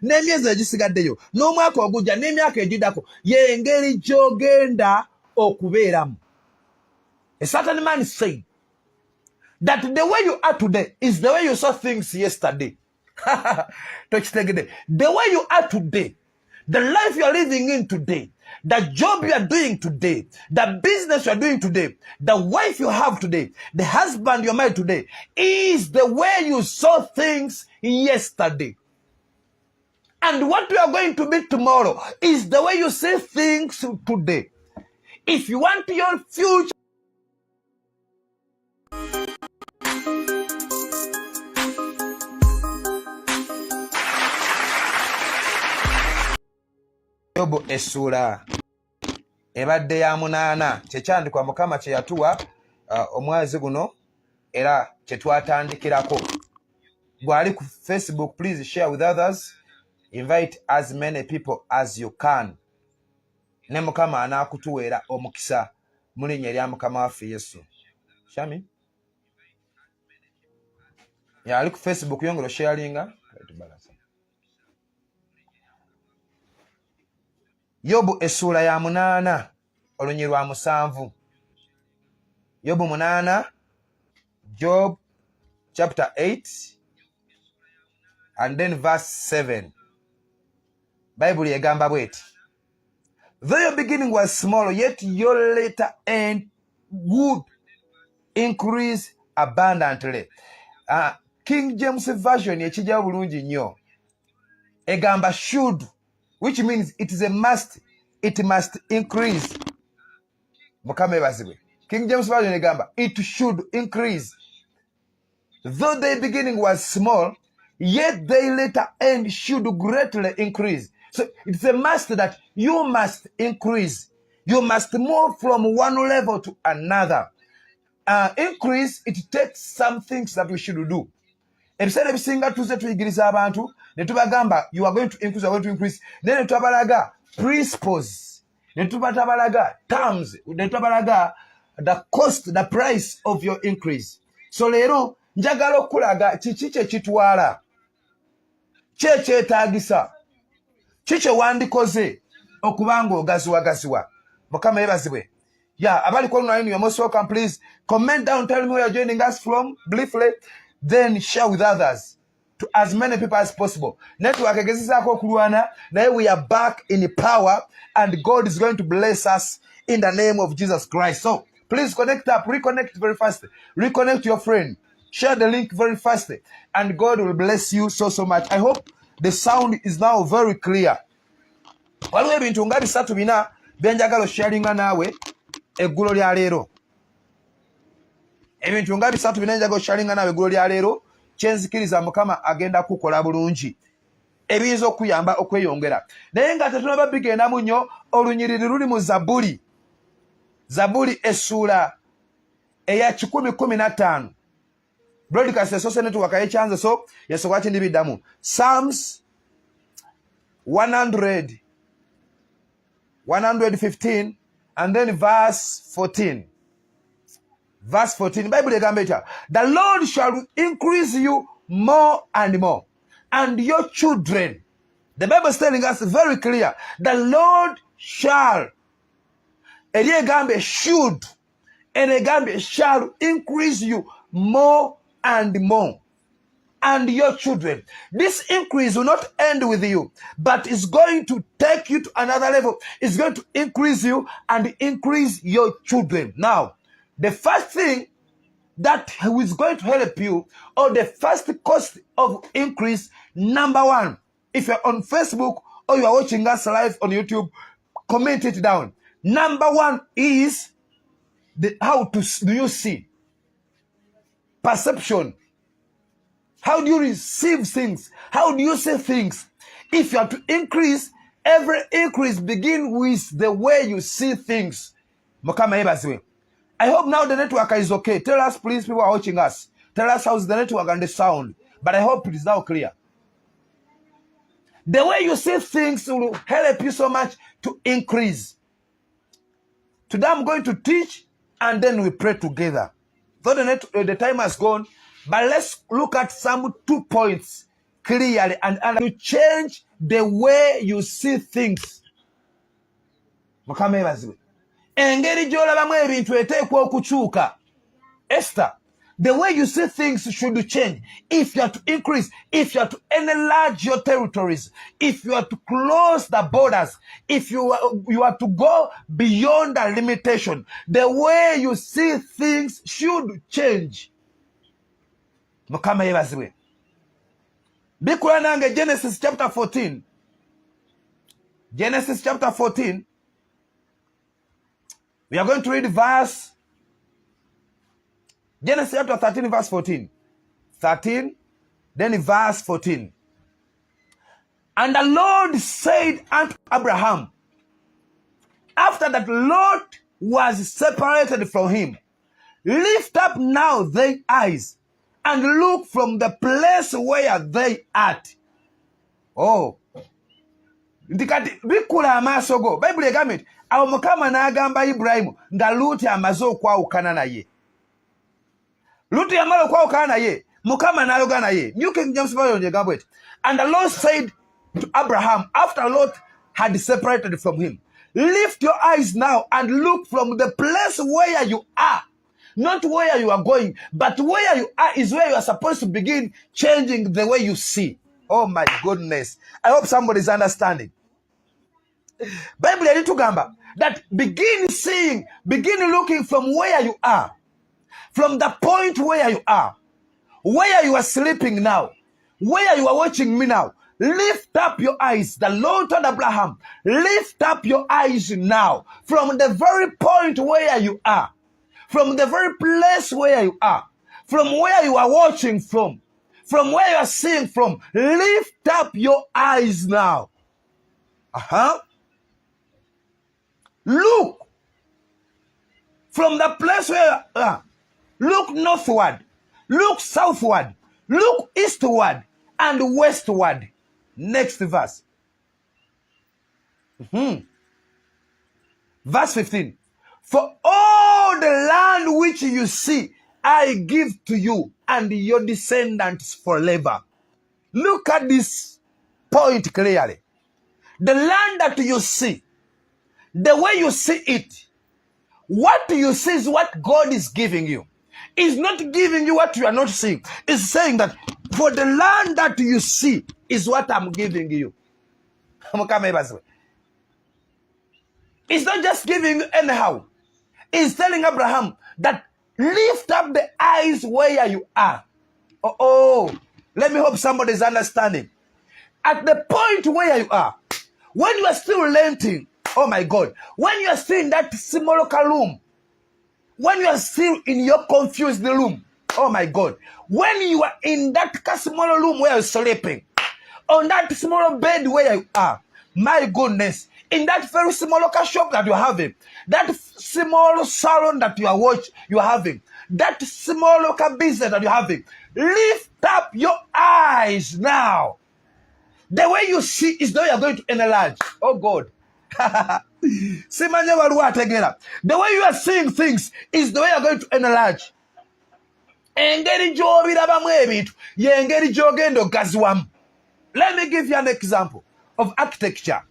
n'emyezi egisigaddeyo n'omwaka ogujja n'emyaka egiddako y'engeri gy'ogenda okubeeramu. A certain man said that the way you are today is the way you saw things yesterday. The way you are today, the life you are living in today, the job you are doing today, the business you are doing today, the wife you have today, the husband you're married today, is the way you saw things yesterday. And what you are going to be tomorrow is the way you see things today. If you want your future, Yobu essula ebadde ya 8 kyekyandikwa Mukama kye yatuwa omwezi guno era kye twatandikirako. Gwali ku Facebook, please share with others, invite as many people as you can. Ne Mukama anaakutuweera omukisa mu linnya erya Mukama waffe Yesu. Shami ali ku Facebook, yongera sharinga. Yobu essula ya 8 olunyi lwa 7. Yobu 8, Job chapter 8 and then verse 7. Bible egamba bweti. Though your beginning was small, yet your later end would increase abundantly. King James Version ekijja bulungi nnyo egamba should, which means it is a must, it must increase. Mukama ebazibwe. King James Version egamba it should increase. Though their beginning was small, yet their later end should greatly increase. So it's a must that you must increase. You must move from one level to another. Increase, it takes some things that we should do. Ebiseera ebisinga tuze tuyigiriza abantu ne tubagamba you are going to increase, you are going to increase. Then ne tubalaga principles, ne tubalaga terms, ne tubalaga the cost, the price of your increase. So leero njagala okulaga kiki kye kitwala, kyetaagisa, kiki wandikoze okubanga ogaziwagaziwa. Mukama yebazibwe. Yeah, abali kwa online, you're most welcome. Please comment down, tell me where you're joining us from briefly, then share with others to as many people as possible. Network egezizaako okulwana naye we are back in power and God is going to bless us in the name of Jesus Christ. So please connect up, reconnect very fast, reconnect your friend, share the link very fast, and God will bless you so much. I hope the sound is now very clear. Waliwo ebintu nga 3 bina byenjagala sharinga naawe eggulo lya leero. Ebintu nga 3 bina njagala sharinga naawe eggulo lya leero kyenzikiriza Mukama agenda kukola bulungi ebiyinza okuyamba okweyongera. Naye nga tetunaba bigendamu nnyo, olunyiriri luli mu Zabuli essula eya 115. Broadcast Social Network ayekyanze so yasobola kindibiddamu. Psalms 115 and then verse 14. Verse 14, Bible egamba etya, the Lord shall increase you more and more, and your children. The Bible is telling us very clear, the Lord shall, eri egambe should, and egambe shall increase you more and more, and your children. This increase will not end with you, but it's going to take you to another level. It's going to increase you and increase your children. Now, the first thing that is going to help you, or the first cost of increase, number 1, if you're on Facebook or you are watching us live on YouTube, comment it down. Number 1 is how do you see? Perception. How do you receive things? How do you say things? If you are to increase, every increase begins with the way you see things. Mukama yebazibwe. I hope now the network is okay. Tell us, please, people are watching us. Tell us how's the network and the sound. But I hope it is now clear. The way you see things will help you so much to increase. Today I'm going to teach and then we pray together. Though the time has gone, but let's look at some 2 points clearly and to change the way you see things. Mukama ebazibwe. Engeri gy'olabamu ebintu eteekwa okukyuka. Esther, the way you see things should change. If you are to increase, if you are to enlarge your territories, if you are to close the borders, if you are to go beyond the limitation, the way you see things should change. Mukama yebazibwe. Bikula nange Genesis chapter 14. Genesis chapter 14. We are going to read verse Genesis chapter 13 verse 14. 13, then verse 14. And the Lord said unto Abraham, after that Lot was separated from him, lift up now thy eyes and look from the place where they at. Oh. Ndikati bikula amaaso go. Bible egamba nti awo Mukama n'agamba Ibrahimu nga Luti amaze okwawukana naye. Luti yamala okwawukana naye, Mukama n'ayogana naye. New King James Version egamba nti, and the Lord said to Abraham, after Lot had separated from him, lift your eyes now and look from the place where you are. Not where you are going, but where you are is where you are supposed to begin changing the way you see. Oh my goodness. I hope somebody is understanding. Bible yalitugamba that begin seeing, begin looking from where you are. From the point where you are sleeping now, where you are watching me now. Lift up your eyes. The Lord told Abraham, lift up your eyes now from the very point where you are. From the very place where you are, from where you are watching from where you are seeing from, lift up your eyes now. Look from the place where you are. Look northward, look southward, look eastward and westward. Next verse. Verse 15. For all the land which you see, I give to you and your descendants forever. Look at this point clearly. The land that you see, the way you see it, what you see is what God is giving you. He's not giving you what you are not seeing. He's saying that for the land that you see is what I'm giving you. It's not just giving you anyhow. He's telling Abraham that lift up the eyes where you are. Let me hope somebody is understanding. At the point where you are, when you are still renting, oh my God, when you are still in that small room, when you are still in your confused room, oh my God, when you are in that small room where you're sleeping, on that small bed where you are, my goodness, in that very small shop that you're having, that small salon that you are having, that small local business that you're having, lift up your eyes now. The way you see is the way you're going to enlarge. Oh God. The way you are seeing things is the way you're going to enlarge. Let me give you an example of architecture.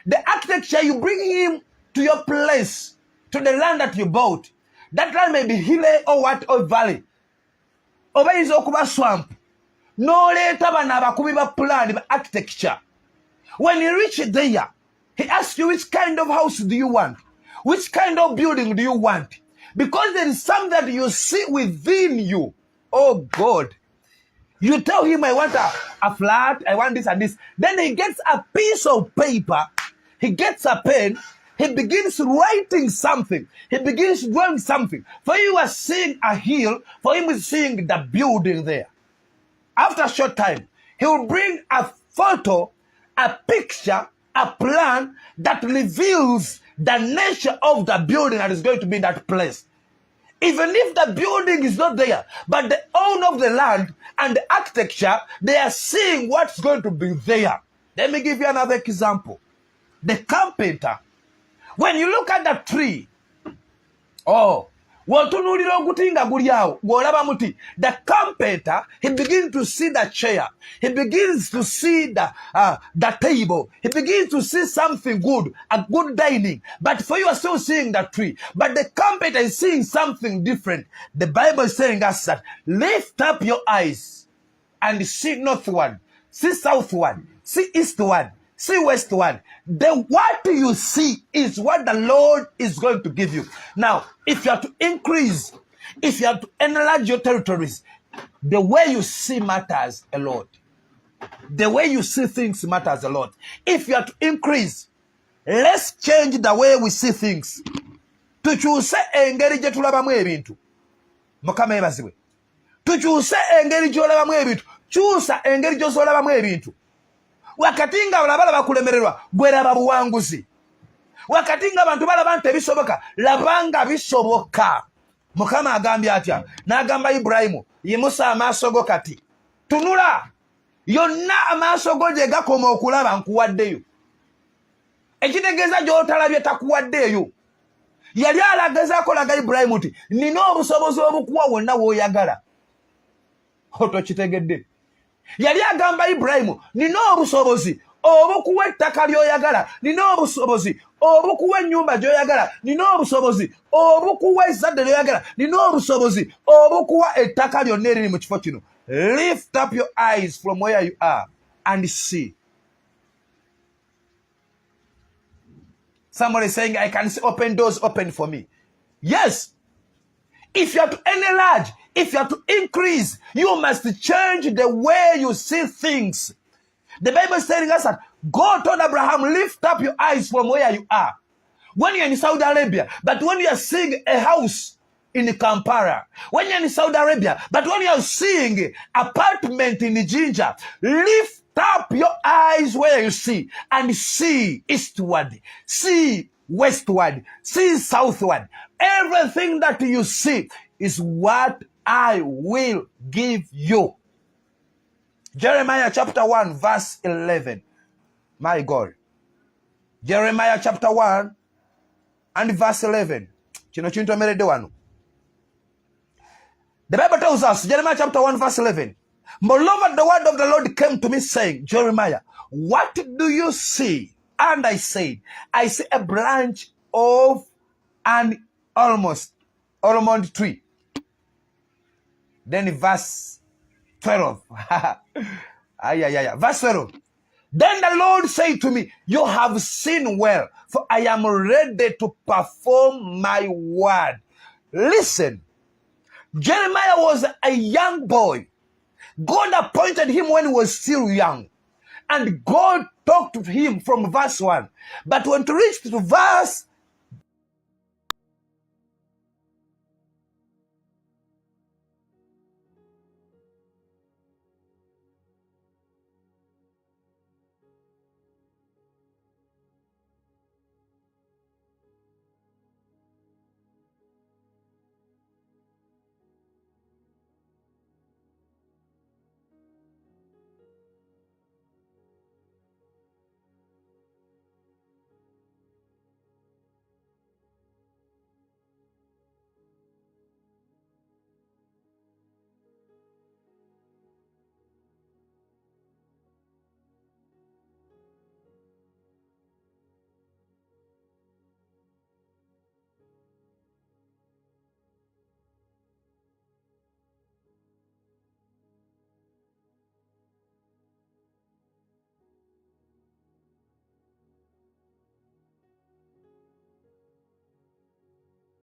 The architecture, you bring him to your place, to the land that you bought. That land may be hill or what or valley. Or is Okuba swamp. No later than plan architecture. When you reach there, he asks you which kind of house do you want? Which kind of building do you want? Because there is something that you see within you. Oh God. You tell him, I want a flat, I want this and this. Then he gets a piece of paper, he gets a pen, he begins writing something. He begins drawing something. For you are seeing a hill, for him is seeing the building there. After a short time, he will bring a photo, a picture, a plan that reveals the nature of the building that is going to be in that place. Even if the building is not there, but the owner of the land and the architecture, they are seeing what's going to be there. Let me give you another example. The carpenter. When you look at the tree, Wotunuulira oguti nga guli awo ng'olaba muti. The carpenter, he begins to see the chair. He begins to see the table. He begins to see something good, a good dining. But for you are still seeing the tree. But the carpenter is seeing something different. The Bible is telling us that lift up your eyes and see northward, see southward, see eastward, see westward. What you see is what the Lord is going to give you. Now, if you are to increase, if you are to enlarge your territories, the way you see matters a lot. The way you see things matters a lot. If you are to increase, let's change the way we see things. Tukyuse engeri gye tulabamu ebintu. Mukama ebazibwe. Tukyuse engeri gy'olabamu ebintu. Kyusa engeri gy'olabamu ebintu. Wakati nga balaba kulemererwa, gwe laba buwanguzi. Wakati nga abantu balaba nti ebisoboka, labanga bisoboka. Mukama agambye atya, n'agamba Ibulayimu, yimusa amaaso go kati. Tunula, yonna amaaso go gye gakoma okulaba nkuwaddeyo. Ekitegeeza gy'otalabye takuwaddeeyo. Yali alagezaako laga Ibulayimu nti, nina obusobozi obukuwa wonna w'oyagala. Otokitegedde. Yali agamba Ibulayimu, nina obusobozi obukuwa ettaka ly'oyagala, nina obusobozi obukuwa ennyumba gy'oyagala, nina obusobozi obukuwa ezzadde ly'oyagala, nina obusobozi obukuwa ettaka lyonna eriri mu kifo kino. Lift up your eyes from where you are and see. Somebody is saying, I can see open doors open for me. Yes. If you are to enlarge, if you are to increase, you must change the way you see things. The Bible is telling us that God told Abraham, lift up your eyes from where you are. When you're in Saudi Arabia, but when you are seeing a house in Kampala, when you're in Saudi Arabia, but when you are seeing apartment in Jinja, lift up your eyes where you see and see eastward, see westward, see southward. Everything that you see is what I will give you. Jeremiah chapter 1 verse 11. My God. Jeremiah chapter 1 and verse 11. The Bible tells us, Jeremiah chapter 1 verse 11. Moreover, the word of the Lord came to me saying, Jeremiah, what do you see? And I said, I see a branch of an almond tree. Then verse 12. Verse 12. Then the Lord said to me, you have seen well, for I am ready to perform my word. Listen, Jeremiah was a young boy. God appointed him when he was still young. And God talked to him from verse 1. But when he reached to verse